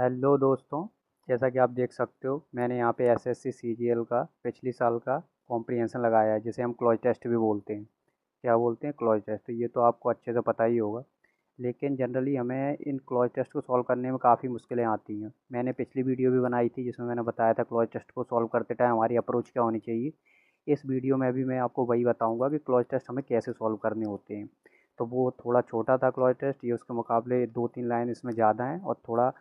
Hello दोस्तों। जैसा कि आप देख सकते हो मैंने यहाँ पे एसएससी सीजीएल का पिछली साल का कॉम्प्रिहेंशन लगाया है, जिसे हम क्लॉज टेस्ट भी बोलते हैं। क्या बोलते हैं? Cloze test. तो ये तो आपको अच्छे से पता ही होगा, लेकिन जनरली हमें इन क्लॉज टेस्ट को सॉल्व करने में काफ़ी मुश्किलें आती हैं। मैंने पिछली वीडियो भी बनाई थी जिसमें मैंने बताया था क्लॉज टेस्ट को सॉल्व करते टाइम हमारी अप्रोच क्या होनी चाहिए। इस वीडियो में भी मैं आपको वही बताऊँगा कि क्लॉज टेस्ट हमें कैसे सॉल्व करने होते हैं। तो वो थोड़ा छोटा था क्लॉज टेस्ट, ये उसके मुकाबले 2-3 लाइन इसमें ज़्यादा हैं और थोड़ा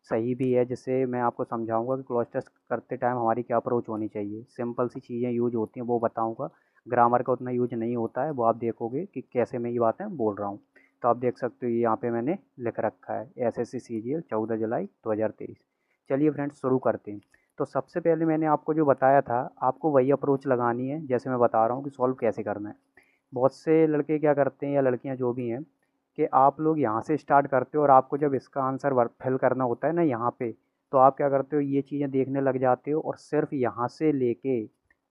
सही भी है, जिससे मैं आपको समझाऊँगा कि क्लॉज टेस्ट करते टाइम हमारी क्या अप्रोच होनी चाहिए। सिंपल सी चीज़ें यूज़ होती हैं वो बताऊँगा। ग्रामर का उतना यूज़ नहीं होता है, वो आप देखोगे कि कैसे मैं ये बातें बोल रहा हूँ। तो आप देख सकते हो ये यहाँ पे मैंने लिख रखा है एसएससी सीजीएल 14 जुलाई 2023। चलिए फ्रेंड्स शुरू करते हैं। तो सबसे पहले मैंने आपको जो बताया था, आपको वही अप्रोच लगानी है जैसे मैं बता रहा हूँ कि सॉल्व कैसे करना है। बहुत से लड़के क्या करते हैं या लड़कियां जो भी हैं कि आप लोग यहाँ से स्टार्ट करते हो और आपको जब इसका आंसर वर्क फिल करना होता है ना यहाँ पे, तो आप क्या करते हो, ये चीज़ें देखने लग जाते हो और सिर्फ यहाँ से लेके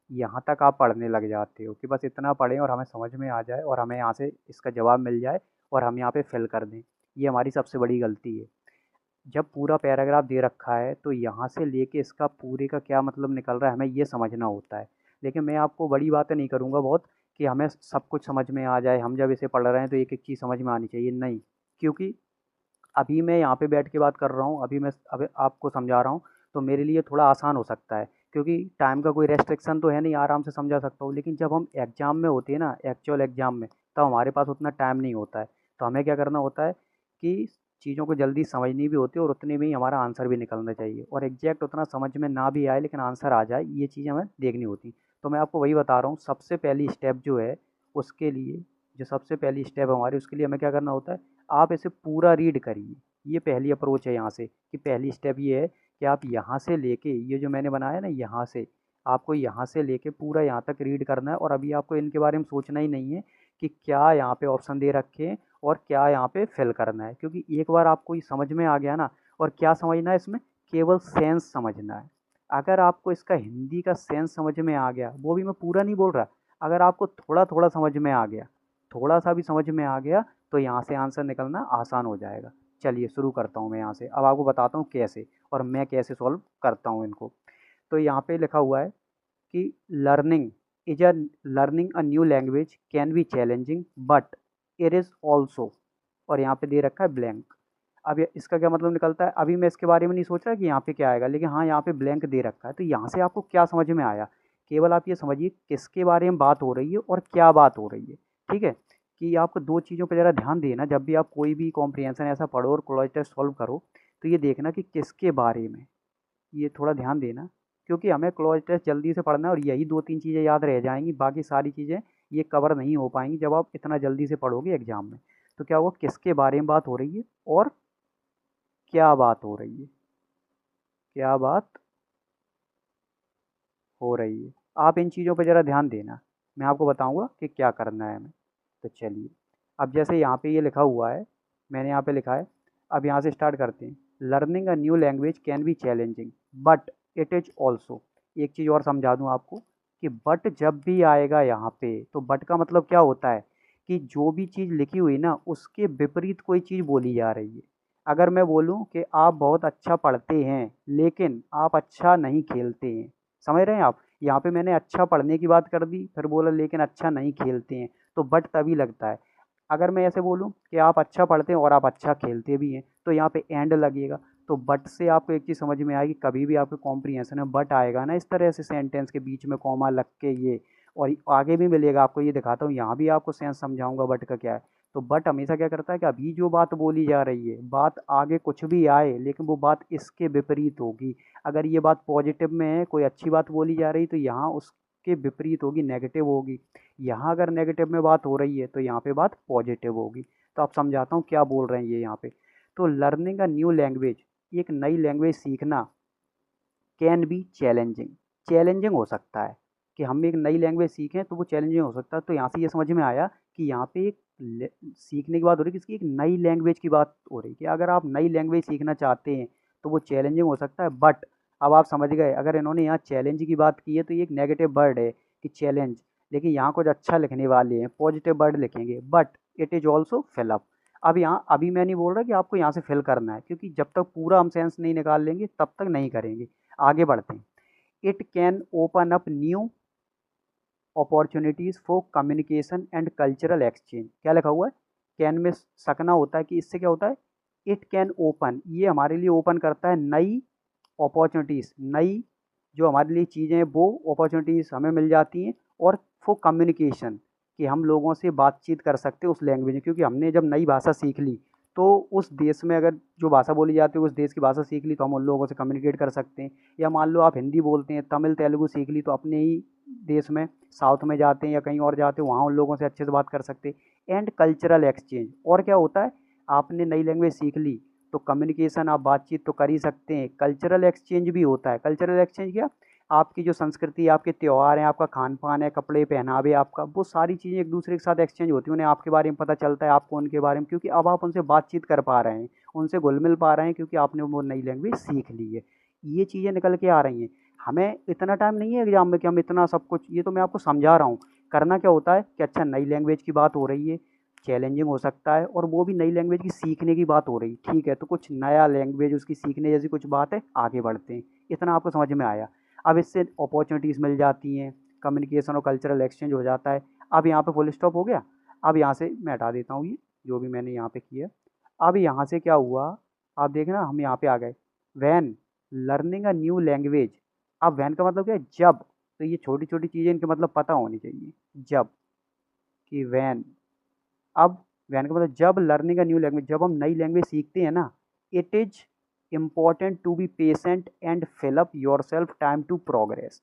यहाँ तक आप पढ़ने लग जाते हो कि बस इतना पढ़ें और हमें समझ में आ जाए और हमें यहाँ से इसका जवाब मिल जाए और हम यहाँ पे फिल कर दें। ये हमारी सबसे बड़ी गलती है। जब पूरा पैराग्राफ दे रखा है तो यहाँ से लेके इसका पूरे का क्या मतलब निकल रहा है हमें ये समझना होता है। लेकिन मैं आपको बड़ी बातें नहीं करूँगा बहुत कि हमें सब कुछ समझ में आ जाए, हम जब इसे पढ़ रहे हैं तो एक एक चीज़ समझ में आनी चाहिए, नहीं। क्योंकि अभी मैं यहाँ पे बैठ के बात कर रहा हूँ, अभी मैं अभी आपको समझा रहा हूँ, तो मेरे लिए थोड़ा आसान हो सकता है क्योंकि टाइम का कोई रेस्ट्रिक्शन तो है नहीं, आराम से समझा सकता हूँ। लेकिन जब हम एग्ज़ाम में होते हैं ना, एक्चुअल एग्ज़ाम में, तब हमारे पास उतना टाइम नहीं होता है। तो हमें क्या करना होता है कि चीज़ों को जल्दी समझनी भी होती है और उतने में ही हमारा आंसर भी निकलना चाहिए और एग्जैक्ट उतना समझ में ना भी आए लेकिन आंसर आ जाए, ये चीज़ें हमें देखनी होती। तो मैं आपको वही बता रहा हूँ, सबसे पहली स्टेप जो है उसके लिए, जो सबसे पहली स्टेप हमारी, उसके लिए हमें क्या करना होता है, आप इसे पूरा रीड करिए। ये पहली अप्रोच है यहाँ से, कि पहली स्टेप ये है कि आप यहाँ से लेके, ये जो मैंने बनाया ना यहाँ से, आपको यहाँ से लेके पूरा यहाँ तक रीड करना है और अभी आपको इनके बारे में सोचना ही नहीं है कि क्या यहाँ पे ऑप्शन दे रखे हैं और क्या यहाँ पे फिल करना है। क्योंकि एक बार आपको ये समझ में आ गया ना, और क्या समझना है इसमें, केवल सेंस समझना है। अगर आपको इसका हिंदी का सेंस समझ में आ गया, वो भी मैं पूरा नहीं बोल रहा, अगर आपको थोड़ा थोड़ा समझ में आ गया, थोड़ा सा भी समझ में आ गया, तो यहाँ से आंसर निकलना आसान हो जाएगा। चलिए शुरू करता हूँ मैं यहाँ से, अब आपको बताता हूँ कैसे और मैं कैसे सॉल्व करता हूँ इनको। तो यहाँ पे लिखा हुआ है कि learning is a learning a new language can be challenging but it is also, और यहाँ पे दे रखा है ब्लैंक। अब इसका क्या मतलब निकलता है, अभी मैं इसके बारे में नहीं सोच रहा कि यहाँ पे क्या आएगा, लेकिन हाँ यहाँ पे ब्लैंक दे रखा है। तो यहाँ से आपको क्या समझ में आया, केवल आप ये समझिए किसके बारे में बात हो रही है और क्या बात हो रही है। ठीक है, कि आपको दो चीज़ों पर ज़रा ध्यान देना, जब भी आप कोई भी कॉम्प्रिहेंशन ऐसा पढ़ो और क्लॉज टेस्ट सॉल्व करो, तो ये देखना कि किसके बारे में, ये थोड़ा ध्यान देना। क्योंकि हमें क्लॉज टेस्ट जल्दी से पढ़ना है और यही 2-3 चीज़ें याद रह जाएँगी, बाकी सारी चीज़ें ये कवर नहीं हो पाएँगी जब आप इतना जल्दी से पढ़ोगे एग्ज़ाम में। तो क्या हुआ, किसके बारे में बात हो रही है और क्या बात हो रही है, क्या बात हो रही है। आप इन चीज़ों पे ज़रा ध्यान देना, मैं आपको बताऊँगा कि क्या करना है हमें। तो चलिए, अब जैसे यहाँ पे ये लिखा हुआ है, मैंने यहाँ पे लिखा है, अब यहाँ से स्टार्ट करते हैं। Learning a new language can be challenging but it is also. एक चीज़ और समझा दूँ आपको कि बट जब भी आएगा यहाँ पे, तो बट का मतलब क्या होता है कि जो भी चीज़ लिखी हुई ना उसके विपरीत कोई चीज़ बोली जा रही है। अगर मैं बोलूँ कि आप बहुत अच्छा पढ़ते हैं लेकिन आप अच्छा नहीं खेलते हैं, समझ रहे हैं आप? यहाँ पे मैंने अच्छा पढ़ने की बात कर दी, फिर बोला लेकिन अच्छा नहीं खेलते हैं, तो बट तभी लगता है। अगर मैं ऐसे बोलूँ कि आप अच्छा पढ़ते हैं और आप अच्छा खेलते भी हैं, तो यहाँ पे एंड लगेगा। तो बट से आपको एक चीज़ समझ में आएगी, कभी भी आपके कॉम्प्रिहेंशन में बट आएगा ना इस तरह से सेंटेंस के बीच में कॉमा लग के, ये और आगे भी मिलेगा आपको, ये दिखाता हूँ, यहाँ भी आपको सेंस समझाऊंगा बट का क्या है। तो बट हमेशा क्या करता है कि अभी जो बात बोली जा रही है, बात आगे कुछ भी आए लेकिन वो बात इसके विपरीत होगी। अगर ये बात पॉजिटिव में है, कोई अच्छी बात बोली जा रही, तो यहाँ उसके विपरीत होगी, नेगेटिव होगी। यहाँ अगर नेगेटिव में बात हो रही है तो यहाँ पे बात पॉजिटिव होगी। तो आप समझाता हूँ क्या बोल रहे हैं ये यहाँ पे। तो लर्निंग अ न्यू लैंग्वेज, एक नई लैंग्वेज सीखना, कैन बी चैलेंजिंग, चैलेंजिंग हो सकता है कि हम एक नई लैंग्वेज सीखें तो वो चैलेंजिंग हो सकता है। तो यहाँ से ये समझ में आया कि यहाँ पे एक सीखने की बात हो रही है, किसकी, एक नई लैंग्वेज की बात हो रही है कि अगर आप नई लैंग्वेज सीखना चाहते हैं तो वो चैलेंजिंग हो सकता है। बट अब आप समझ गए, अगर इन्होंने यहाँ चैलेंज की बात की है तो ये एक नेगेटिव वर्ड है कि चैलेंज, लेकिन यहाँ कुछ अच्छा लिखने वाले हैं, पॉजिटिव वर्ड लिखेंगे, but it is also fill up. अब यहाँ अभी मैं नहीं बोल रहा कि आपको यहाँ से फिल करना है, क्योंकि जब तक पूरा हम सेंस नहीं निकाल लेंगे तब तक नहीं करेंगे। आगे बढ़ते हैं। It can open up new opportunities for communication and cultural exchange. क्या लिखा हुआ है? कैन में सकना होता है कि इससे क्या होता है, इट कैन ओपन, ये हमारे लिए ओपन करता है नई अपॉर्चुनिटीज़, नई जो हमारे लिए चीज़ें हैं वो अपॉर्चुनिटीज़ हमें मिल जाती हैं। और फॉर कम्युनिकेशन, कि हम लोगों से बातचीत कर सकते हैं उस लैंग्वेज में, क्योंकि हमने जब नई भाषा सीख ली तो उस देश में अगर जो भाषा बोली जाती है उस देश की भाषा सीख ली तो हम उन लोगों से कम्युनिकेट कर सकते हैं। या मान लो आप हिंदी बोलते हैं, तमिल तेलुगु सीख ली तो अपने ही देश में साउथ में जाते हैं या कहीं और जाते हैं, वहाँ उन लोगों से अच्छे से बात कर सकते हैं। एंड कल्चरल एक्सचेंज, और क्या होता है, आपने नई लैंग्वेज सीख ली तो कम्युनिकेशन, आप बातचीत तो कर ही सकते हैं, कल्चरल एक्सचेंज भी होता है। कल्चरल एक्सचेंज क्या, आपकी जो संस्कृति, आपके त्यौहार हैं, आपका खान पान है, कपड़े पहनावे आपका, वो सारी चीज़ें एक दूसरे के साथ एक्सचेंज होती हैं। उन्हें आपके बारे में पता चलता है, आपको उनके बारे में, क्योंकि अब आप उनसे बातचीत कर पा रहे हैं, उनसे घुल मिल पा रहे हैं, क्योंकि आपने वो नई लैंग्वेज सीख ली है। ये चीज़ें निकल के आ रही हैं। हमें इतना टाइम नहीं है एग्जाम में कि हम इतना सब कुछ, ये तो मैं आपको समझा रहा हूँ। करना क्या होता है कि अच्छा नई लैंग्वेज की बात हो रही है, चैलेंजिंग हो सकता है, और वो भी नई लैंग्वेज की सीखने की बात हो रही है, ठीक है, तो कुछ नया लैंग्वेज उसकी सीखने जैसी कुछ बात है, आगे बढ़ते हैं। इतना आपको समझ में आया? अब इससे अपॉर्चुनिटीज़ मिल जाती हैं, कम्युनिकेशन और कल्चरल एक्सचेंज हो जाता है। अब यहाँ पे फुल स्टॉप हो गया। अब यहाँ से मैं हटा देता हूँ ये जो भी मैंने यहाँ पे किया। अब यहाँ से क्या हुआ, आप देखना हम यहाँ पे आ गए। When learning a new language. अब वैन का मतलब क्या है, जब, तो ये छोटी छोटी चीज़ें इनके मतलब पता होनी चाहिए। जब, कि वैन, अब वैन का मतलब जब, लर्निंग अ न्यू लैंग्वेज, जब हम नई लैंग्वेज सीखते हैं ना, it is important to be patient and fill up yourself time to progress.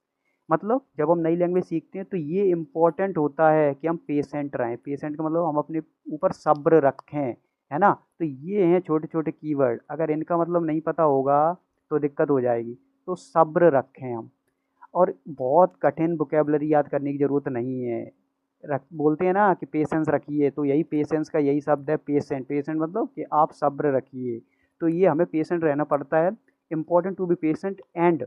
मतलब जब हम नई लैंग्वेज सीखते हैं तो ये इम्पॉर्टेंट होता है कि हम पेशेंट रहें। पेशेंट का मतलब हम अपने ऊपर सब्र रखें, है ना। तो ये हैं छोटे छोटे कीवर्ड, अगर इनका मतलब नहीं पता होगा तो दिक्कत हो जाएगी। तो सब्र रखें हम, और बहुत कठिन वोकेबलरी याद करने की ज़रूरत नहीं है। रख बोलते हैं ना कि पेशेंस रखिए, तो यही पेशेंस का यही शब्द है, पेशेंट। पेशेंट मतलब कि आप सब्र रखिए, तो ये हमें पेशेंट रहना पड़ता है। Important to be patient and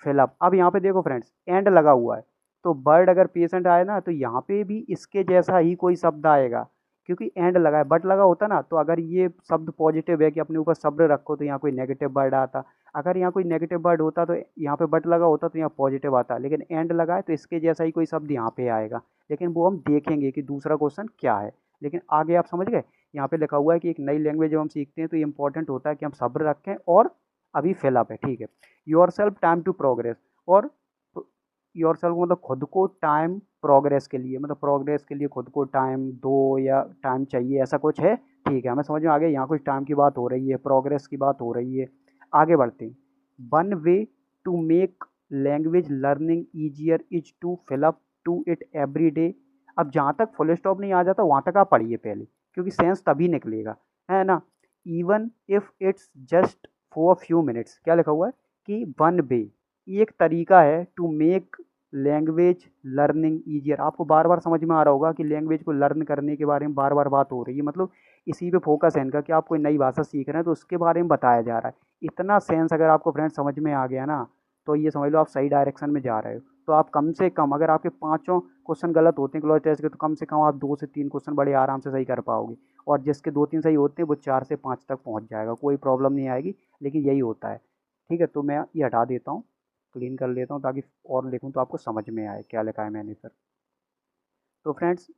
fill up. अब यहाँ पे देखो फ्रेंड्स, एंड लगा हुआ है, तो वर्ड अगर पेशेंट आए ना तो यहाँ पे भी इसके जैसा ही कोई शब्द आएगा, क्योंकि एंड लगा है। बट लगा होता ना तो अगर ये शब्द पॉजिटिव है कि अपने ऊपर सब्र रखो, तो यहाँ कोई नेगेटिव वर्ड आता। अगर यहाँ कोई नेगेटिव वर्ड होता तो यहाँ पे बट लगा होता तो यहाँ पॉजिटिव आता, लेकिन एंड लगा है तो इसके जैसा ही कोई शब्द यहाँ पे आएगा। लेकिन वो हम देखेंगे कि दूसरा क्वेश्चन क्या है। लेकिन आगे आप समझ गए, यहाँ पे लिखा हुआ है कि एक नई लैंग्वेज जब हम सीखते हैं तो ये इंपॉर्टेंट होता है कि हम सब्र रखें, और अभी फिलअप है, ठीक है। Yourself time to progress, और योर सेल्फ मतलब खुद को टाइम प्रोग्रेस के लिए, मतलब प्रोग्रेस के लिए खुद को टाइम दो या टाइम चाहिए, ऐसा कुछ है, ठीक है। हमें समझ में आ गया, यहाँ कुछ टाइम की बात हो रही है, प्रोग्रेस की बात हो रही है। आगे बढ़ते हैं। One way to make language learning easier is to fill up to it every day. अब जहाँ तक फुल स्टॉप नहीं आ जाता वहाँ तक आप पढ़िए पहले, क्योंकि सेंस तभी निकलेगा, है ना। Even if it's just for few minutes, क्या लिखा हुआ है कि वन वे, एक तरीका है to make language learning easier. आपको बार बार समझ में आ रहा होगा कि लैंग्वेज को लर्न करने के बारे में बार बार बात हो रही है, मतलब इसी पे फोकस है इनका कि आप कोई नई भाषा सीख रहे हैं तो उसके बारे में बताया जा रहा है। इतना सेंस अगर आपको फ्रेंड समझ में आ गया ना, तो ये समझ लो आप सही डायरेक्शन में जा रहे हो। तो आप कम से कम, अगर आपके पाँचों क्वेश्चन गलत होते हैं क्लोज टेस्ट के, तो कम से कम आप 2 से 3 क्वेश्चन बड़े आराम से सही कर पाओगे, और जिसके 2-3 सही होते हैं वो 4 से 5 तक पहुंच जाएगा, कोई प्रॉब्लम नहीं आएगी। लेकिन यही होता है, ठीक है। तो मैं ये हटा देता हूँ, क्लीन कर लेता हूँ, ताकि और लिखूँ तो आपको समझ में आए क्या लिखा है मैंने फिर। तो फ्रेंड्स,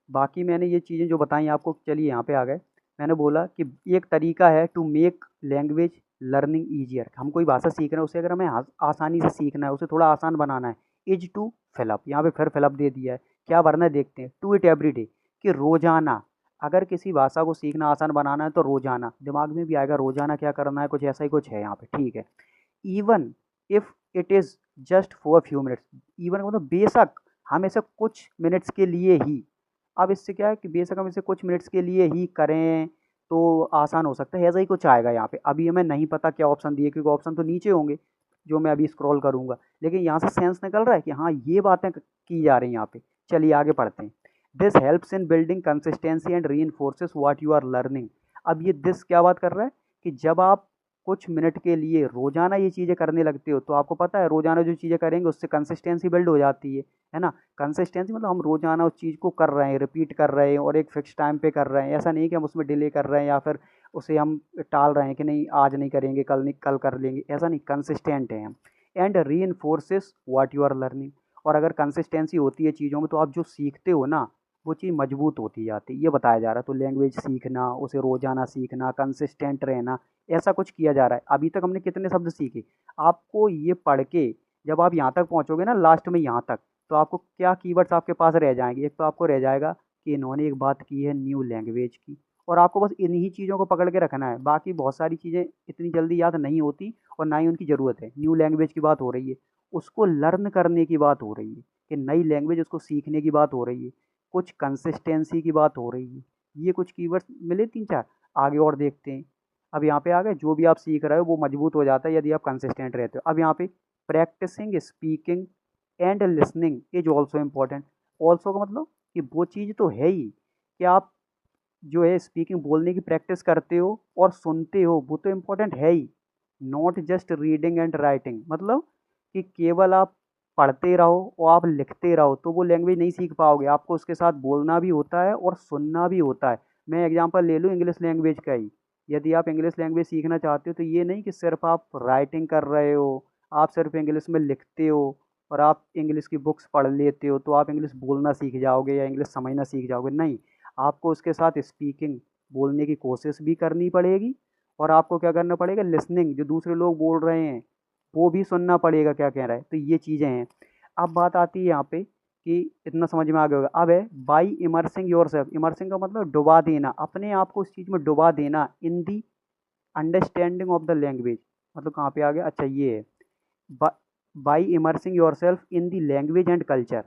बाकी मैंने ये चीज़ें जो बताई आपको, चलिए यहाँ पे आ गए। मैंने बोला कि एक तरीका है to make language learning easier. हम कोई भाषा सीख रहे हैं, उसे अगर हमें आसानी से सीखना है, उसे थोड़ा आसान बनाना है, इज टू फिलअप, यहाँ पे फिर फिलअप दे दिया है। क्या वरना देखते हैं, टू इट एवरी डे, कि रोजाना। अगर किसी भाषा को सीखना आसान बनाना है तो रोजाना, दिमाग में भी आएगा रोजाना क्या करना है, कुछ ऐसा ही कुछ है यहाँ पे, ठीक है। Even if it is just for few minutes, even मतलब बेशक हम ऐसे कुछ मिनट्स के लिए ही, अब इससे क्या है कि बेशक हम इसे कुछ मिनट्स के लिए ही करें तो आसान हो सकता है, ऐसा ही कुछ आएगा यहाँ पे। अभी हमें नहीं पता क्या ऑप्शन दिए, क्योंकि ऑप्शन तो नीचे होंगे जो मैं अभी स्क्रॉल करूँगा, लेकिन यहाँ से सेंस निकल रहा है कि हाँ ये बातें की जा रही हैं यहाँ पे। चलिए आगे पढ़ते हैं। This helps in building consistency and re इन्फोर्सेस what you are learning. अब ये दिस क्या बात कर रहा है कि जब आप कुछ मिनट के लिए रोज़ाना ये चीज़ें करने लगते हो तो आपको पता है रोज़ाना जो चीज़ें करेंगे उससे कंसिस्टेंसी बिल्ड हो जाती है ना। कंसिस्टेंसी मतलब हम रोज़ाना उस चीज़ को कर रहे हैं, रिपीट कर रहे हैं और एक फिक्स टाइम पे कर रहे हैं। ऐसा नहीं कि हम उसमें डिले कर रहे हैं या फिर उसे हम टाल रहे हैं कि नहीं आज नहीं करेंगे, कल नहीं, कल कर लेंगे, ऐसा नहीं, कंसिस्टेंट हैं हम। And reinforces what you are learning. और अगर कंसिस्टेंसी होती है चीज़ों में तो आप जो सीखते हो ना वो चीज़ मजबूत होती जाती है, ये बताया जा रहा है। तो लैंग्वेज सीखना, उसे रोज़ाना सीखना, कंसिस्टेंट रहना, ऐसा कुछ किया जा रहा है। अभी तक हमने कितने शब्द सीखे? आपको ये पढ़ के जब आप यहाँ तक पहुँचोगे ना लास्ट में यहाँ तक, तो आपको क्या कीवर्ड्स आपके पास रह जाएंगे? एक तो आपको रह जाएगा कि इन्होंने एक बात की है न्यू लैंग्वेज की, और आपको बस इन्हीं चीज़ों को पकड़ के रखना है। बाकी बहुत सारी चीज़ें इतनी जल्दी याद नहीं होती और ना ही उनकी ज़रूरत है। न्यू लैंग्वेज की बात हो रही है, उसको लर्न करने की बात हो रही है कि नई लैंग्वेज उसको सीखने की बात हो रही है, कुछ कंसिस्टेंसी की बात हो रही है। ये कुछ कीवर्ड्स मिले 3-4, आगे और देखते हैं। अब यहाँ पे आ गए, जो भी आप सीख रहे हो वो मजबूत हो जाता है यदि आप कंसिस्टेंट रहते हो। अब यहाँ पे practising speaking and listening is also important. Also का मतलब कि वो चीज़ तो है ही कि आप जो है स्पीकिंग बोलने की प्रैक्टिस करते हो और सुनते हो, वो तो इम्पोर्टेंट है ही। Not just reading and writing, मतलब कि केवल आप पढ़ते रहो और आप लिखते रहो तो वो लैंग्वेज नहीं सीख पाओगे। आपको उसके साथ बोलना भी होता है और सुनना भी होता है। मैं एग्जांपल ले लूँ इंग्लिश लैंग्वेज का ही। यदि आप इंग्लिश लैंग्वेज सीखना चाहते हो तो ये नहीं कि सिर्फ आप राइटिंग कर रहे हो, आप सिर्फ इंग्लिश में लिखते हो और आप इंग्लिश की बुक्स पढ़ लेते हो तो आप इंग्लिश बोलना सीख जाओगे या इंग्लिश समझना सीख जाओगे। नहीं, आपको उसके साथ स्पीकिंग बोलने की कोशिश भी करनी पड़ेगी और आपको क्या करना पड़ेगा, लिसनिंग, जो दूसरे लोग बोल रहे हैं वो भी सुनना पड़ेगा क्या कह रहा है। तो ये चीज़ें हैं। अब बात आती है यहाँ पे कि इतना समझ में आ गया होगा। अब है by immersing your self. Immersing का मतलब डुबा देना, अपने आप को उस चीज़ में डुबा देना। In the understanding of the language, मतलब कहाँ पे आ गया, अच्छा ये है, by immersing yourself in the language and culture.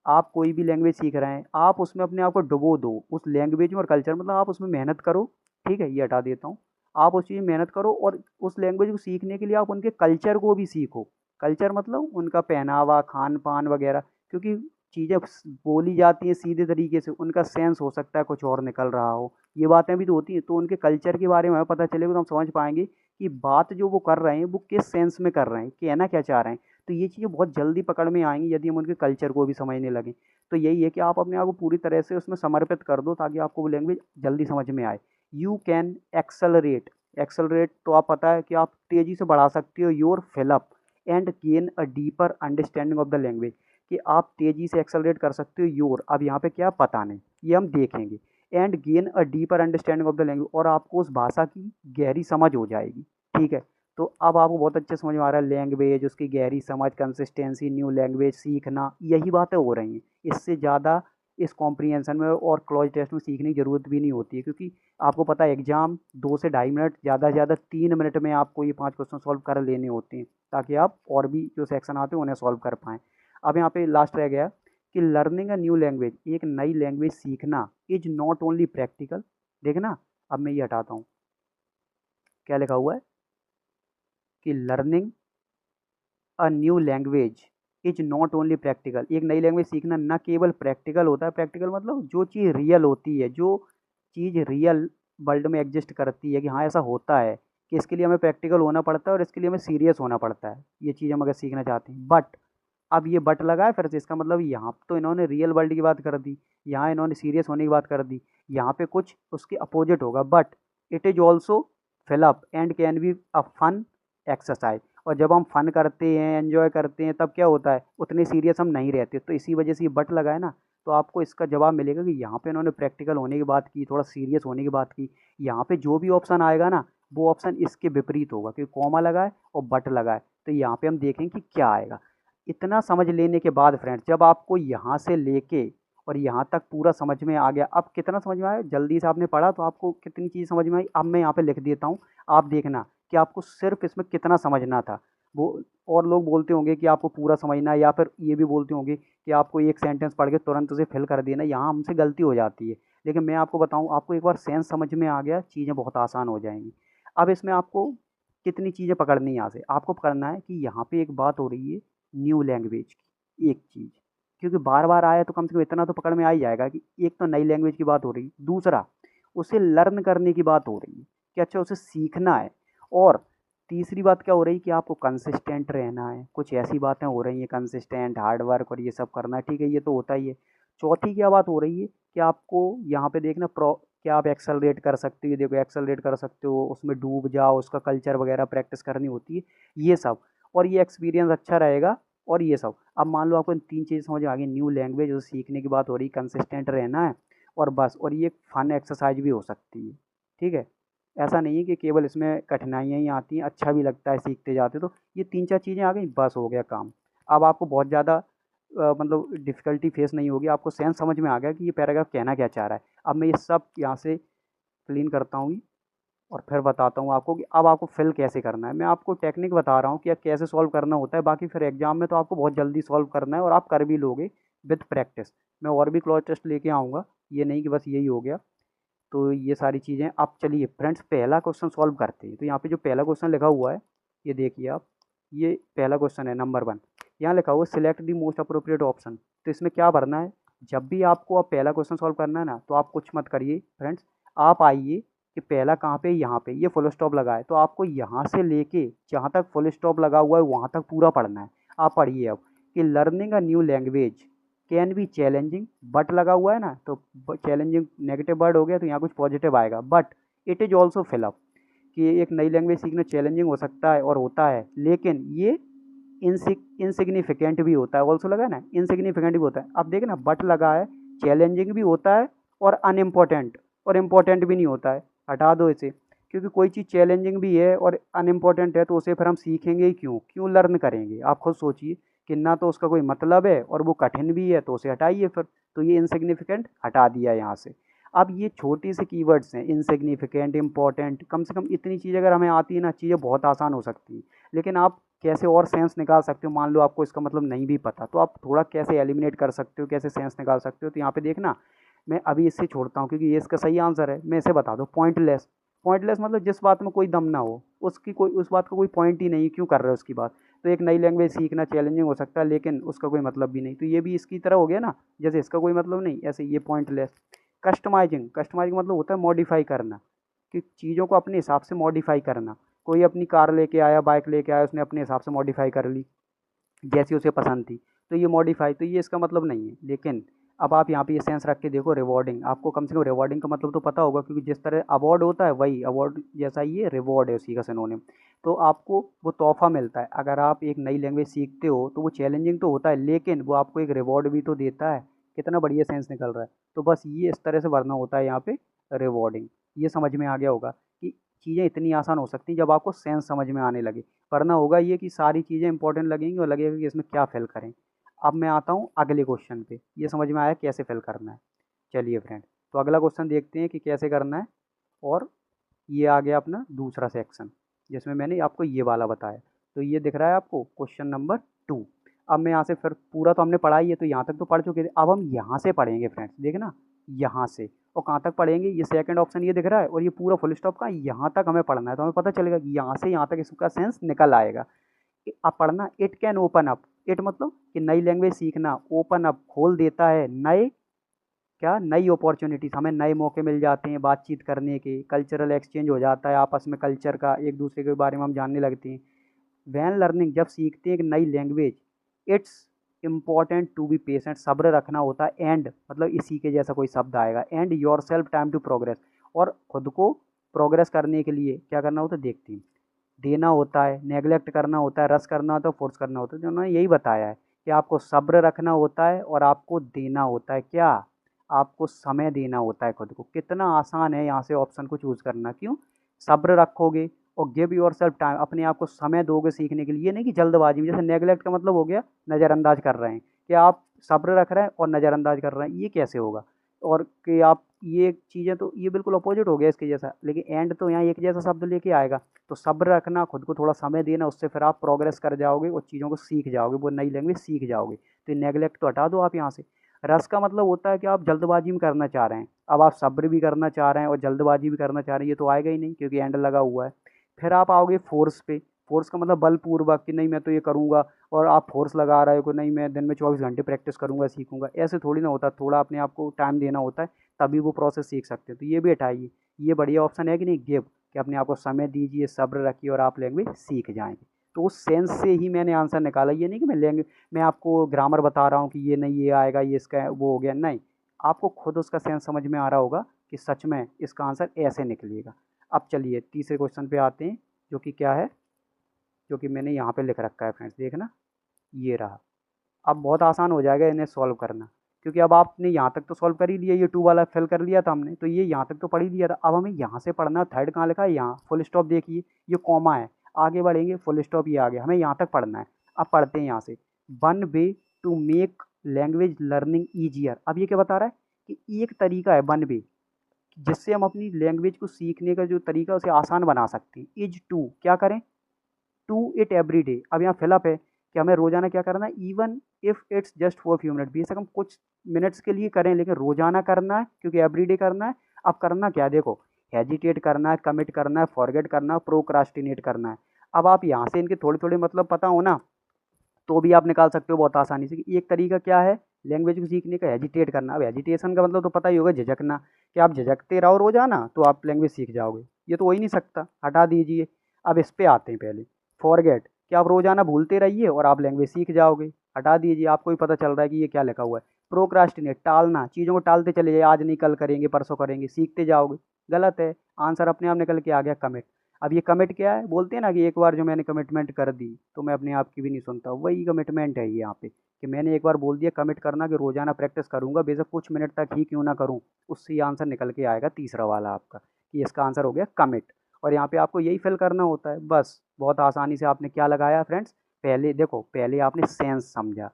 आप कोई भी लैंग्वेज सीख रहे हैं, आप उसमें अपने आप को डुबो दो उस लैंग्वेज में और कल्चर, मतलब आप उसमें मेहनत करो। ठीक है, ये हटा देता हूँ। आप उस चीज़ में मेहनत करो और उस लैंग्वेज को सीखने के लिए आप उनके कल्चर को भी सीखो। कल्चर मतलब उनका पहनावा, खान पान वगैरह, क्योंकि चीज़ें बोली जाती हैं सीधे तरीके से, उनका सेंस हो सकता है कुछ और निकल रहा हो। ये बातें भी तो होती हैं, तो उनके कल्चर के बारे में हमें पता चलेगा तो हम समझ पाएंगे कि बात जो वो कर रहे हैं वो किस सेंस में कर रहे हैं, कहना क्या चाह रहे हैं। तो ये चीज़ें बहुत जल्दी पकड़ में आएंगी यदि हम उनके कल्चर को भी समझने लगें। तो यही है कि आप अपने आप को पूरी तरह से उसमें समर्पित कर दो ताकि आपको वो लैंग्वेज जल्दी समझ में आए। You can accelerate. एक्सेलरेट तो आप पता है कि आप तेज़ी से बढ़ा सकते हो your fill up and gain a deeper understanding of the language, कि आप तेज़ी से एक्सेलरेट कर सकते हो योर, अब यहाँ पे क्या पता नहीं, ये हम देखेंगे। And gain a deeper understanding of the language, और आपको उस भाषा की गहरी समझ हो जाएगी। ठीक है, तो अब आपको बहुत अच्छे समझ में आ रहा है लैंग्वेज, उसकी गहरी समझ, कंसिस्टेंसी, न्यू लैंग्वेज सीखना, यही बातें हो रही हैं। इससे ज़्यादा इस कॉम्प्रीहेंशन में और क्लॉज टेस्ट में सीखने की ज़रूरत भी नहीं होती है, क्योंकि आपको पता है एग्जाम 2 से ढाई मिनट, ज़्यादा से ज़्यादा 3 मिनट में आपको ये 5 क्वेश्चन सॉल्व कर लेने होते हैं ताकि आप और भी जो सेक्शन आते हैं उन्हें सॉल्व कर पाएँ। अब यहाँ पे लास्ट रह गया कि लर्निंग अ न्यू लैंग्वेज, एक नई लैंग्वेज सीखना इज नॉट ओनली प्रैक्टिकल। देखना, अब मैं ये हटाता हूँ, क्या लिखा हुआ है कि learning a new language is not only practical. एक नई लैंग्वेज सीखना न केवल प्रैक्टिकल होता है, प्रैक्टिकल मतलब जो चीज़ रियल होती है, जो चीज़ रियल वर्ल्ड में एग्जिस्ट करती है कि हाँ ऐसा होता है, कि इसके लिए हमें प्रैक्टिकल होना पड़ता है और इसके लिए हमें सीरियस होना पड़ता है, ये चीज़ हम अगर सीखना चाहते हैं। बट अब ये बट लगा है फिर से, इसका मतलब यहाँ तो इन्होंने रियल वर्ल्ड की बात कर दी, यहाँ इन्होंने सीरियस होने की बात कर दी, यहाँ पे कुछ उसके अपोजिट होगा। But it is also fill up and can be a fun exercise. और जब हम फन करते हैं, एंजॉय करते हैं, तब क्या होता है, उतने सीरियस हम नहीं रहते। तो इसी वजह से ये बट लगा है ना। तो आपको इसका जवाब मिलेगा कि यहाँ पे इन्होंने प्रैक्टिकल होने की बात की, थोड़ा सीरियस होने की बात की। यहाँ पे जो भी ऑप्शन आएगा ना वो ऑप्शन इसके विपरीत होगा, क्योंकि कॉमा लगा है और बट लगा है। तो यहाँ पे हम देखेंगे कि क्या आएगा। इतना समझ लेने के बाद फ्रेंड्स, जब आपको यहाँ से लेके और यहाँ तक पूरा समझ में आ गया, अब कितना समझ में आया, जल्दी से आपने पढ़ा तो आपको कितनी चीज़ समझ में आई, अब मैं यहाँ पे लिख देता हूँ। आप देखना कि आपको सिर्फ इसमें कितना समझना था। वो और लोग बोलते होंगे कि आपको पूरा समझना है, या फिर ये भी बोलते होंगे कि आपको एक सेंटेंस पढ़ के तुरंत उसे फिल कर देना। यहाँ हमसे गलती हो जाती है, लेकिन मैं आपको बताऊँ, आपको एक बार सेंस समझ में आ गया, चीज़ें बहुत आसान हो जाएंगी। अब इसमें आपको कितनी चीज़ें पकड़नी है यहाँ से, आपको पकड़ना है कि यहाँ पे एक बात हो रही है न्यू लैंग्वेज की, एक चीज़, क्योंकि बार बार आया तो कम से कम इतना तो पकड़ में आ ही जाएगा कि एक तो नई लैंग्वेज की बात हो रही है, दूसरा उसे लर्न करने की बात हो रही है कि अच्छा उसे सीखना है, और तीसरी बात क्या हो रही है कि आपको कंसिस्टेंट रहना है, कुछ ऐसी बातें हो रही हैं, कंसिस्टेंट, हार्ड वर्क और ये सब करना है, ठीक है, ये तो होता ही है। चौथी क्या बात हो रही है कि आपको यहाँ पे देखना प्रो क्या आप एक्सेलरेट कर सकते हो, ये देखो एक्सेलरेट कर सकते हो, उसमें डूब जाओ, उसका कल्चर वगैरह प्रैक्टिस करनी होती है, ये सब, और ये एक्सपीरियंस अच्छा रहेगा। और ये सब, अब मान लो आपको इन तीन चीज़ें समझ में आ गई, न्यू लैंग्वेज जो सीखने की बात हो रही, कंसिस्टेंट रहना है, और बस, और ये फन एक्सरसाइज भी हो सकती है, ठीक है। ऐसा नहीं है कि केवल इसमें कठिनाइयाँ ही आती हैं, अच्छा भी लगता है सीखते जाते, तो ये तीन चार चीज़ें आ गई, बस हो गया काम। अब आपको बहुत ज़्यादा मतलब डिफ़िकल्टी फेस नहीं होगी, आपको सेंस समझ में आ गया कि ये पैराग्राफ कहना क्या चाह रहा है। अब मैं ये सब यहाँ से क्लीन करता हूँ और फिर बताता हूँ आपको कि अब आपको फिल कैसे करना है। मैं आपको टेक्निक बता रहा हूँ कि कैसे सॉल्व करना होता है, बाकी फिर एग्जाम में तो आपको बहुत जल्दी सॉल्व करना है और आप कर भी लोगे विद प्रैक्टिस। मैं और भी क्लॉज टेस्ट लेके आऊँगा, ये नहीं कि बस यही हो गया। तो ये सारी चीज़ें, अब चलिए फ्रेंड्स पहला क्वेश्चन सॉल्व करते हैं। तो यहाँ पे जो पहला क्वेश्चन लिखा हुआ है, ये देखिए आप, ये पहला क्वेश्चन है नंबर 1। यहाँ लिखा हुआ है select the most appropriate option. तो इसमें क्या भरना है, जब भी आपको अब पहला क्वेश्चन सॉल्व करना है ना, तो आप कुछ मत करिए फ्रेंड्स, आप आइए कि पहला कहाँ पे, यहाँ पे ये फुल स्टॉप लगा है, तो आपको यहाँ से लेके जहाँ तक फुल स्टॉप लगा हुआ है वहाँ तक पूरा पढ़ना है। आप पढ़िए अब कि learning a new language can be challenging, but लगा हुआ है ना, तो चैलेंजिंग नेगेटिव वर्ड हो गया, तो यहाँ कुछ पॉजिटिव आएगा, but it is also fill up, कि एक नई लैंग्वेज सीखना चैलेंजिंग हो सकता है और होता है, लेकिन ये इनसिग्निफिकेंट भी होता है। ऑल्सो लगा है ना, इनसिग्निफिकेंट भी होता है। अब देखें ना, बट लगा है, चैलेंजिंग भी होता है और अनइम्पोर्टेंट, और इम्पोर्टेंट भी नहीं होता है। हटा दो इसे, क्योंकि कोई चीज़ चैलेंजिंग भी है और अनइम्पोर्टेंट है तो उसे फिर हम सीखेंगे ही क्यों, क्यों लर्न करेंगे। आप खुद सोचिए कि ना तो उसका कोई मतलब है और वो कठिन भी है, तो उसे हटाइए फिर। तो ये इनसिग्निफिकेंट हटा दिया यहाँ से। अब ये छोटी सी कीवर्ड्स हैं, इनसिग्निफिकेंट, इंपॉर्टेंट, कम से कम इतनी चीज़ अगर हमें आती है ना, चीज़ें बहुत आसान हो सकती हैं। लेकिन आप कैसे और सेंस निकाल सकते हो, मान लो आपको इसका मतलब नहीं भी पता, तो आप थोड़ा कैसे एलिमिनेट कर सकते हो, कैसे सेंस निकाल सकते हो। तो यहाँ पे देखना, मैं अभी इससे छोड़ता हूँ क्योंकि ये इसका सही आंसर है। मैं इसे बता दूँ, पॉइंटलेस। पॉइंटलेस मतलब जिस बात में कोई दम ना हो, उसकी कोई, उस बात का कोई पॉइंट ही नहीं, क्यों कर रहे हो उसकी बात। तो एक नई लैंग्वेज सीखना चैलेंजिंग हो सकता है, लेकिन उसका कोई मतलब भी नहीं, तो ये भी इसकी तरह हो गया ना, जैसे इसका कोई मतलब नहीं, ऐसे ये पॉइंटलेस। कस्टमाइजिंग, कस्टमाइजिंग मतलब होता है मॉडिफाई करना, कि चीज़ों को अपने हिसाब से मॉडिफाई करना। कोई अपनी कार लेके आया, बाइक लेके आया, उसने अपने हिसाब से मॉडिफाई कर ली जैसी उसे पसंद थी, तो ये मॉडिफाई, तो ये इसका मतलब नहीं है। लेकिन अब आप यहाँ पे ये सेंस रख के देखो, रिवॉर्डिंग, आपको कम से कम रिवॉर्डिंग का मतलब तो पता होगा, क्योंकि जिस तरह अवार्ड होता है वही अवार्ड जैसा ही ये रिवॉर्ड है, उसी का सिनोनिम। तो आपको वो तोहफा मिलता है, अगर आप एक नई लैंग्वेज सीखते हो तो वो चैलेंजिंग तो होता है, लेकिन वो आपको एक रिवॉर्ड भी तो देता है। कितना बढ़िया सेंस निकल रहा है। तो बस ये इस तरह से भरना होता है यहाँ पे, रिवॉर्डिंग। ये समझ में आ गया होगा कि चीज़ें इतनी आसान हो सकती हैं जब आपको सेंस समझ में आने लगे। वरना होगा ये कि सारी चीज़ें इंपॉर्टेंट लगेंगी और लगेगा कि इसमें क्या फिल करें। अब मैं आता हूँ अगले क्वेश्चन पे, ये समझ में आया कैसे फिल करना है। चलिए फ्रेंड, तो अगला क्वेश्चन देखते हैं कि कैसे करना है। और ये आ गया अपना दूसरा सेक्शन, जिसमें मैंने आपको ये वाला बताया। तो ये दिख रहा है आपको क्वेश्चन नंबर 2। अब मैं यहाँ से फिर पूरा तो हमने पढ़ा ही है, तो यहाँ तक तो पढ़ चुके थे, अब हम यहाँ से पढ़ेंगे फ्रेंड्स, देखना यहाँ से। और कहाँ तक पढ़ेंगे, ये सेकंड ऑप्शन ये दिख रहा है, और ये पूरा फुल स्टॉप का यहाँ तक हमें पढ़ना है, तो हमें पता चलेगा कि यहाँ से यहाँ तक इसका सेंस निकल आएगा। आप पढ़ना, it can open up, it मतलब कि नई लैंग्वेज सीखना, ओपन अप खोल देता है नए, क्या, नई अपॉर्चुनिटीज़, हमें नए मौके मिल जाते हैं बातचीत करने के, कल्चरल एक्सचेंज हो जाता है आपस में, कल्चर का एक दूसरे के बारे में हम जानने लगते हैं। वैन लर्निंग, जब सीखते हैं एक नई language, it's important to be patient, सब्र रखना होता है, एंड मतलब इसी के जैसा कोई शब्द आएगा, and yourself time to progress, और खुद को प्रोग्रेस करने के लिए क्या करना होता है, देखते हैं, देना होता है, नेगलेक्ट करना होता है, रस करना होता है, फोर्स करना होता है। तो उन्होंने यही बताया है कि आपको सब्र रखना होता है और आपको देना होता है, क्या, आपको समय देना होता है खुद को। कितना आसान है यहाँ से ऑप्शन को चूज़ करना, क्यों, सब्र रखोगे और गिव योर सेल्फ टाइम, अपने आप को समय दोगे सीखने के लिए। ये नहीं कि जल्दबाजी में, जैसे नेगलेक्ट का मतलब हो गया नज़रअंदाज कर रहे हैं, कि आप सब्र रख रहे हैं और नज़रअंदाज कर रहे हैं, ये कैसे होगा। और कि आप ये चीज़ें, तो ये बिल्कुल अपोजिट हो गया इसके जैसा, लेकिन एंड तो यहाँ एक जैसा शब्द लेके आएगा। तो सब्र रखना, खुद को थोड़ा समय देना, उससे फिर आप प्रोग्रेस कर जाओगे और चीज़ों को सीख जाओगे, वो नई लैंग्वेज सीख जाओगे। तो नेगलेक्ट तो हटा दो आप यहाँ से। रस का मतलब होता है कि आप जल्दबाजी में करना चाह रहे हैं, अब आप सब्र भी करना चाह रहे हैं और जल्दबाजी भी करना चाह रहे हैं, ये तो आएगा ही नहीं क्योंकि एंड लगा हुआ है। फिर आप आओगे फोर्स पे, फोर्स का मतलब बलपूर्वक, कि नहीं मैं तो ये करूँगा, और आप फोर्स लगा रहे हो कि नहीं मैं दिन में 24 घंटे प्रैक्टिस करूँगा, सीखूंगा, ऐसे थोड़ी ना होता, थोड़ा अपने आप को टाइम देना होता है, तभी वो प्रोसेस सीख सकते हैं। तो ये भी हटाइए। ये बढ़िया ऑप्शन है कि नहीं, गिव, कि अपने आप को समय दीजिए, सब्र रखिए और आप लैंग्वेज सीख जाएंगे। तो उस सेंस से ही मैंने आंसर निकाला। ये नहीं कि मैं आपको ग्रामर बता रहा हूँ कि ये नहीं, ये आएगा, ये इसका वो हो गया, नहीं। आपको खुद उसका सेंस समझ में आ रहा होगा कि सच में इसका आंसर ऐसे निकलेगा। अब चलिए तीसरे क्वेश्चन पे आते हैं, जो कि क्या है, जो कि मैंने यहाँ पे लिख रखा है फ्रेंड्स, देखना ये रहा। अब बहुत आसान हो जाएगा इन्हें सॉल्व करना, क्योंकि अब आपने यहाँ तक तो सॉल्व कर ही लिया, ये 2 वाला फिल कर लिया था हमने, तो ये यहाँ तक तो पढ़ ही लिया था। अब हमें यहाँ से पढ़ना, थर्ड कहाँ लिखा है, यहाँ फुल स्टॉप देखिए, ये कॉमा है, आगे बढ़ेंगे फुल स्टॉप ये आ गया, हमें यहाँ तक पढ़ना है। अब पढ़ते हैं यहाँ से, one way to make language learning easier. अब ये क्या बता रहा है कि एक तरीका है वन वे, जिससे हम अपनी लैंग्वेज को सीखने का जो तरीका है उसे आसान बना सकते हैं। इज टू क्या करें, टू इट एवरी डे। अब यहाँ फिलअप है कि हमें रोजाना क्या करना है, even if it's just for few minute, बेशक हम कुछ मिनट्स के लिए करें लेकिन रोजाना करना है, क्योंकि एवरी डे करना है। अब करना क्या है, देखो, हेजिटेट करना है, कमिट करना है, फॉरगेट करना है, प्रोक्रास्टिनेट करना है। अब आप यहाँ से इनके थोड़े थोड़े मतलब पता हो ना, तो भी आप निकाल सकते हो बहुत आसानी से कि एक तरीका क्या है लैंग्वेज को सीखने का, हेजिटेट करना। अब हेजिटेशन का मतलब तो पता ही होगा, झिझकना, कि आप झिझकते रहो रोजाना तो आप लैंग्वेज सीख जाओगे, ये तो हो ही नहीं सकता, हटा दीजिए। अब इस पे आते हैं पहले, फॉरगेट, कि आप रोजाना भूलते रहिए और आप लैंग्वेज सीख जाओगे, हटा दीजिए, आपको भी पता चल रहा है कि ये क्या लिखा हुआ है। प्रोक्रास्टिनेट, टालना, चीज़ों को टालते चले जाइए, आज नहीं कल करेंगे, परसों करेंगे, सीखते जाओगे, गलत है, आंसर अपने आप निकल के आ गया कमिट। अब ये कमिट क्या है, बोलते हैं ना कि एक बार जो मैंने कमिटमेंट कर दी तो मैं अपने आप की भी नहीं सुनता, वही कमिटमेंट है ये यहाँ पे, कि मैंने एक बार बोल दिया कमिट करना कि रोजाना प्रैक्टिस करूंगा, बेशक कुछ मिनट तक ही क्यों ना करूं, उससे ये आंसर निकल के आएगा तीसरा वाला आपका, कि इसका आंसर हो गया कमिट। और यहाँ पे आपको यही फिल करना होता है, बस बहुत आसानी से। आपने क्या लगाया फ्रेंड्स, पहले देखो, पहले आपने सेंस समझा,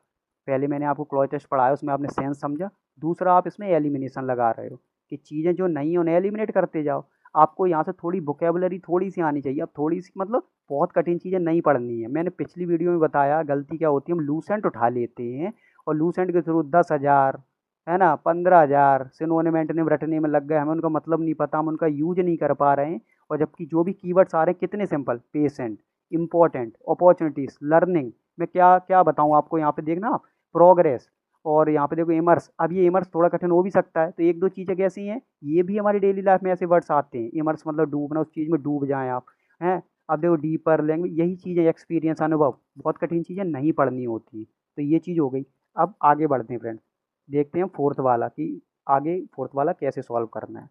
पहले मैंने आपको क्लॉज टेस्ट पढ़ाया उसमें आपने सेंस समझा। दूसरा आप इसमें एलिमिनेशन लगा रहे हो, कि चीज़ें जो नहीं है उन्हें एलिमिनेट करते जाओ। आपको यहाँ से थोड़ी वोकेबलरी थोड़ी सी आनी चाहिए, अब थोड़ी सी मतलब बहुत कठिन चीज़ें नहीं पढ़नी है। मैंने पिछली वीडियो में बताया गलती क्या होती है, हम लूसेंट उठा लेते हैं और लूसेंट के थ्रू 10,000 है ना, 15,000 सिनोनिम एंटोनिम रटने में लग गए, हमें उनका मतलब नहीं पता, हम उनका यूज नहीं कर पा रहे हैं। और जबकि जो भी कीवर्ड्स आ रहे हैं कितने simple, patient, important, opportunities, learning, मैं क्या क्या बताऊँ आपको, यहाँ पे देखना आप, प्रोग्रेस, और यहाँ पे देखो इमर्स। अब ये इमर्स थोड़ा कठिन हो भी सकता है, तो एक दो चीज़ें कैसी हैं, ये भी हमारी डेली लाइफ में ऐसे वर्ड्स आते हैं। इमर्स मतलब डूबना, उस चीज़ में डूब जाएं आप, हैं। अब देखो डीपर लैंग्वेज, यही चीज़ें, एक्सपीरियंस, अनुभव, बहुत कठिन चीज़ें नहीं पढ़नी होती, तो ये चीज़ हो गई। अब आगे बढ़ते हैं फ्रेंड्स, देखते हैं फोर्थ वाला कि आगे फोर्थ वाला कैसे सॉल्व करना है।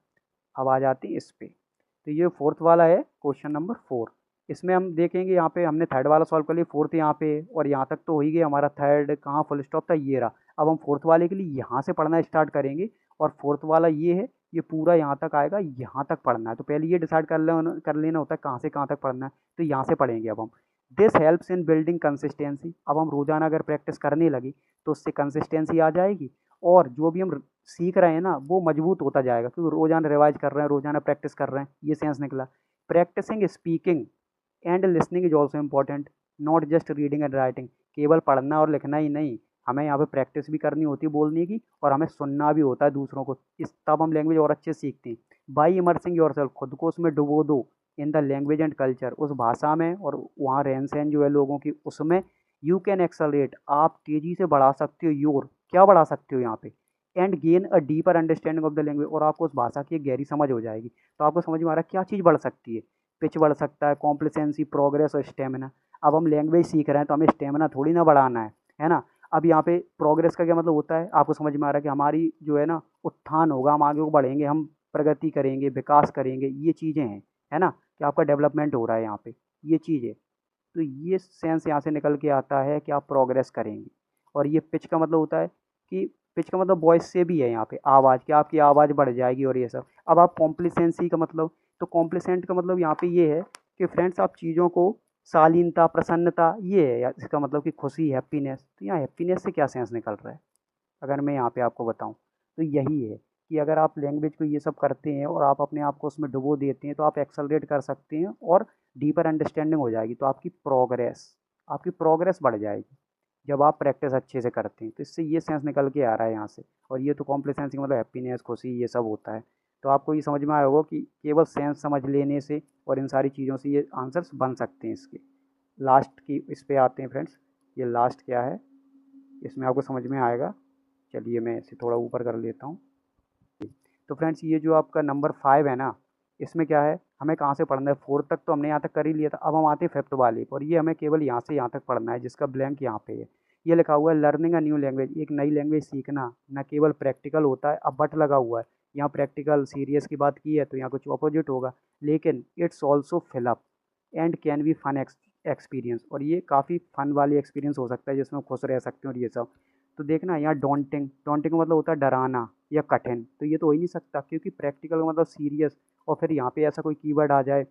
अब आ जाते हैं इस पे, तो ये फोर्थ वाला है क्वेश्चन नंबर 4। इसमें हम देखेंगे, यहाँ पे हमने थर्ड वाला सॉल्व कर लिया, फोर्थ यहाँ पे, और यहाँ तक तो हो ही गया हमारा, थर्ड कहाँ फुल स्टॉप था, ये रहा। अब हम फोर्थ वाले के लिए यहाँ से पढ़ना स्टार्ट करेंगे, और फोर्थ वाला ये है, ये पूरा यहाँ तक आएगा, यहाँ तक पढ़ना है। तो पहले ये डिसाइड कर लेना होता है कहाँ से कहाँ तक पढ़ना है, तो यहाँ से पढ़ेंगे अब हम। This helps in building consistency. अब हम रोजाना अगर प्रैक्टिस करने लगे तो उससे कंसिस्टेंसी आ जाएगी, और जो भी हम सीख रहे हैं ना वो मजबूत होता जाएगा, क्योंकि रोजाना रिवाइज कर रहे हैं, रोजाना प्रैक्टिस कर रहे हैं, ये सेंस निकला। Practising speaking and listening is also important, not just reading and writing. केवल पढ़ना और लिखना ही नहीं, हमें यहाँ पे प्रैक्टिस भी करनी होती है बोलने की, और हमें सुनना भी होता है दूसरों को, इस तब हम लैंग्वेज और अच्छे से सीखते हैं। बाई इमर्सिंग योर सेल्फ, खुद को उसमें डुबो दो, in the language and culture, उस भाषा में और वहाँ रहन सहन जो है लोगों की, उसमें यू कैन एक्सलरेट, आप तेज़ी से बढ़ा सकते हो, योर क्या बढ़ा सकते हो यहाँ पे, and gain a deeper understanding of the language, और आपको उस भाषा की एक गहरी समझ हो जाएगी। तो आपको समझ में आ रहा है क्या चीज़ बढ़ सकती है, पिच बढ़ सकता है, कॉम्प्लिसेंसी, प्रोग्रेस और स्टेमिना। अब हम लैंग्वेज सीख रहे हैं तो हमें स्टेमिना थोड़ी ना बढ़ाना है ना। अब यहाँ पे प्रोग्रेस का क्या मतलब होता है, आपको समझ में आ रहा है कि हमारी जो है ना उत्थान होगा, हम आगे को बढ़ेंगे, हम प्रगति करेंगे, विकास करेंगे, ये चीज़ें हैं, है ना, कि आपका डेवलपमेंट हो रहा है यहाँ पे, ये चीज़ है। तो ये सेंस यहाँ से निकल के आता है कि आप प्रोग्रेस करेंगे। और ये पिच का मतलब होता है कि पिच का मतलब वॉइस से भी है यहाँ पे, आवाज़, कि आपकी आवाज़ बढ़ जाएगी और ये सब। अब आप कॉम्प्लिसेंसी का मतलब, तो कॉम्प्लिसेंट का मतलब यहाँ पे ये है कि फ्रेंड्स आप चीज़ों को, शालीनता, प्रसन्नता, ये है इसका मतलब कि खुशी, हैप्पीनेस। तो यहाँ हैप्पीनेस से क्या सेंस निकल रहा है, अगर मैं यहाँ पे आपको बताऊँ, तो यही है कि अगर आप लैंग्वेज को ये सब करते हैं और आप अपने आप को उसमें डुबो देते हैं तो आप एक्सेलरेट कर सकते हैं और डीपर अंडरस्टैंडिंग हो जाएगी, तो आपकी प्रोग्रेस बढ़ जाएगी जब आप प्रैक्टिस अच्छे से करते हैं। तो इससे ये सेंस निकल के आ रहा है यहाँ से। और ये तो कॉम्प्लिसेंसी मतलब हैप्पीनेस, खुशी, ये सब होता है। तो आपको ये समझ में आया होगा कि केवल सेंस समझ लेने से और इन सारी चीज़ों से ये आंसर्स बन सकते हैं इसके। लास्ट की इस पे आते हैं फ्रेंड्स, ये लास्ट क्या है, इसमें आपको समझ में आएगा। चलिए मैं इसे थोड़ा ऊपर कर लेता हूँ। तो फ्रेंड्स ये जो आपका नंबर 5 है ना, इसमें क्या है, हमें कहाँ से पढ़ना है, 4th तक तो हमने यहाँ तक कर ही लिया था। अब हम आते हैं 5th वाले पर, ये हमें केवल यहाँ से यहाँ तक पढ़ना है, जिसका ब्लैंक यहाँ पे है। ये लिखा हुआ है लर्निंग अ न्यू लैंग्वेज, एक नई लैंग्वेज सीखना न केवल प्रैक्टिकल होता है। अब बट लगा हुआ है, यहाँ प्रैक्टिकल सीरियस की बात की है तो यहाँ कुछ अपोजिट होगा, लेकिन it's also fill up and can be fun experience, और ये काफ़ी फन वाली एक्सपीरियंस हो सकता है जिसमें खुश रह सकते हो और ये सब। तो देखना यहाँ डॉन्टिंग, डॉन्टिंग का मतलब होता है डराना या कठिन, तो ये तो हो ही नहीं सकता क्योंकि प्रैक्टिकल का मतलब सीरियस, और फिर यहाँ पे ऐसा कोई कीवर्ड आ जाए,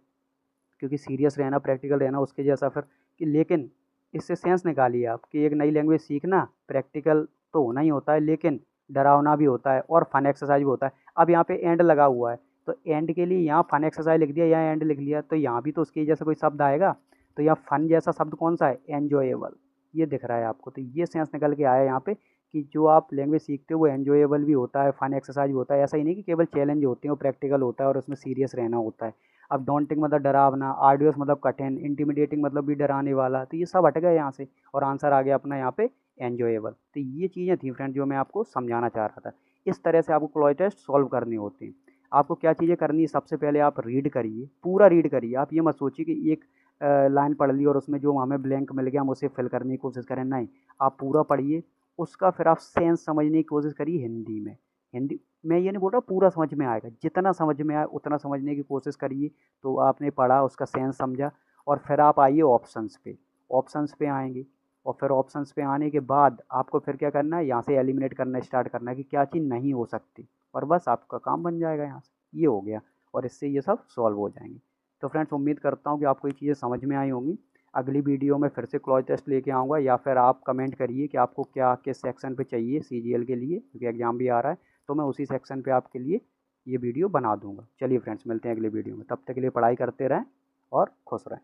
क्योंकि सीरियस रहना प्रैक्टिकल रहना उसके जैसा फिर कि, लेकिन इससे सेंस निकालिए आप कि एक नई लैंग्वेज सीखना प्रैक्टिकल तो होना ही होता है, लेकिन डरावना भी होता है और फन एक्सरसाइज भी होता है। अब यहाँ पे एंड लगा हुआ है तो एंड के लिए यहाँ फन एक्सरसाइज लिख दिया, यहाँ एंड लिख लिया, तो यहाँ भी तो उसके जैसा कोई शब्द आएगा। तो यहाँ फन जैसा शब्द कौन सा है, एन्जॉयबल, ये दिख रहा है आपको। तो ये सेंस निकल के आया यहाँ पे कि जो आप लैंग्वेज सीखते हो वो एन्जॉयबल भी होता है, फन एक्सरसाइज भी होता है, ऐसा ही नहीं कि केवल चैलेंज होते हैं, वो प्रैक्टिकल होता है और उसमें सीरियस रहना होता है। अब डॉन्टिंग मतलब डरावना, आर्डियस मतलब कठिन, इंटिमिडेटिंग मतलब भी डराने वाला, तो ये सब हट गए यहाँ से और आंसर आ गया अपना यहाँ पे एन्जॉयबल। तो ये चीज़ें थी फ्रेंड जो मैं आपको समझाना चाह रहा था। इस तरह से आपको क्लॉज टेस्ट सॉल्व करने होते हैं। आपको क्या चीज़ें करनी है, सबसे पहले आप रीड करिए, पूरा रीड करिए। आप ये मत सोचिए कि एक लाइन पढ़ ली और उसमें जो हमें ब्लैंक मिल गया हम उसे फिल करने की कोशिश करें, नहीं, आप पूरा पढ़िए। उसका फिर आप सेंस समझने की कोशिश करिए हिंदी में। हिंदी, मैं ये नहीं बोल रहा पूरा समझ में आएगा, जितना समझ में आए उतना समझने की कोशिश करिए। तो आपने पढ़ा, उसका सेंस समझा, और फिर आप आइए ऑप्शंस पे। ऑप्शंस पे आएंगे और फिर ऑप्शंस पे आने के बाद आपको फिर क्या करना है, यहाँ से एलिमिनेट करना स्टार्ट करना है कि क्या चीज़ नहीं हो सकती, और बस आपका काम बन जाएगा यहाँ से। ये हो गया और इससे ये सब सॉल्व हो जाएंगे। तो फ्रेंड्स उम्मीद करता हूँ कि आपको ये चीज़ें समझ में आई होंगी। अगली वीडियो में फिर से क्लॉज टेस्ट लेके आऊँगा, या फिर आप कमेंट करिए कि आपको क्या किस सेक्शन पे चाहिए सीजीएल के लिए, क्योंकि एग्ज़ाम भी आ रहा है, तो मैं उसी सेक्शन पे आपके लिए ये वीडियो बना दूंगा। चलिए फ्रेंड्स मिलते हैं अगले वीडियो में, तब तक के लिए पढ़ाई करते रहें और खुश रहें।